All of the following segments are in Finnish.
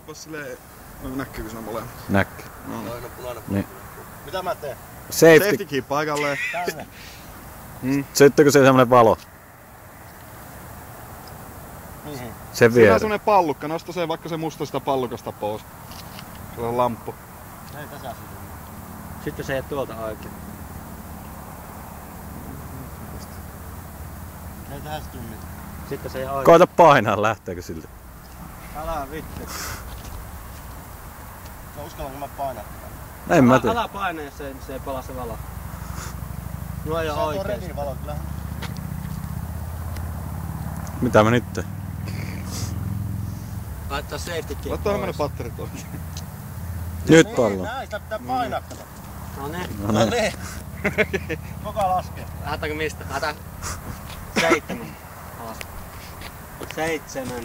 Katsopas silleen... Näkyykö sinä molemmat? Näkyy. Punainen. Niin. Mitä mä teen? Safety key paikalleen. Tänne. Syttyykö se semmonen valo? Mihin? Sen Siinä on viereen. semmonen pallukka, nosta se vaikka se musta sitä pallukasta pois. Sillä on lamppu. Ei tässä syty. Sitten se ei tuolta oikein. Ei tähän syty mitään. Sitten se ei oikein. Koita painaa, lähteekö siltä? Älä vittu. No uskallanko mä painaa? En mä tiedä. Älä paina, jos se ei palaa se valo. No ei oo Se on tuo oikein. redin valo kyllä. Mitä mä nyt teen? Laittaa safety key Laittaa pois. ne patterit pois. Nyt Niin, pallo. näin, sitä pitää painaa. Kato. No niin. No No niin. niin. Kuka laskee? Lähdetäänkö mistä? Lähdetään 7. Alas. 7.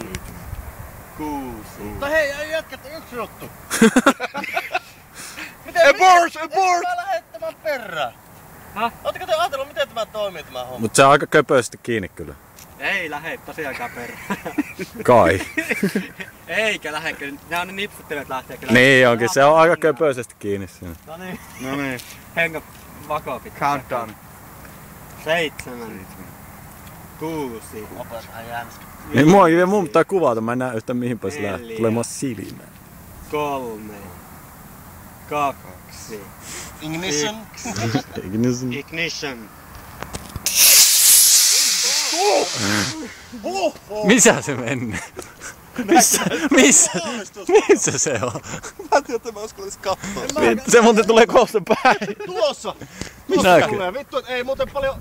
6. Mutta hei, ei jätkät, yksi juttu. Abort! Mä lähden tämän perään. Häh? Ootteko te ajatellut, miten tämä toimii tämä homma? Mut se on aika köpöisesti kiinni kyllä. Ei lähde tosiaankaan perään. Kai. Eikä lähde kyllä. Ne on ne nipsuttelijat lähtee kyllä. Niin onkin, se on aika köpöisesti kiinni siinä. No niin. No niin. Henka vakoo pitää. Countdown. 7. 6. Opetetaan jänskä. Niin mun pitää kuvata, mä en näe yhtään mihin päin se lähtee. 4. Tulee mua silmään. 3. 2. Ignition. Ignition. Missä se meni? Missä se on? Mä en tiedä, että mä uskallis kattoo. Vittu, se muuten tulee kohta päin. Tuossa! Näkö? Tulee, vittu, et ei muuten paljon.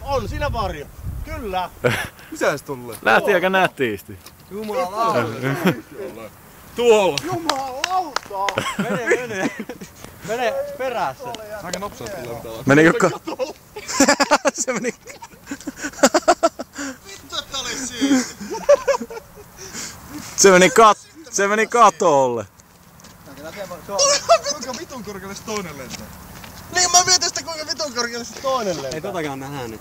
On siinä varjo. Kyllä. Missä se tulee? Lähti aika nättiisti. Jumalauta. Tuolla! Jumalauta! Mene perässä. Aika nopsasti tulee mitä on. Menikö se meni... Vittu, että oli siisti. Se meni katolle. Kuinka vitun korkealle se toinen lentää? Niin mä mietin sitä kuinka vitun korkealle se toinen Ei lentää. totakaan nähdä nyt.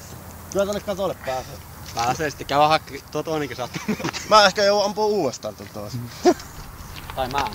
Kyllä tonne katolle pääsee. Pääsee sitten käydä hakki. Tuo toinenkin sattuu. Mä ehkä joudun ampua uudestaan tuon toisen. Tai mä.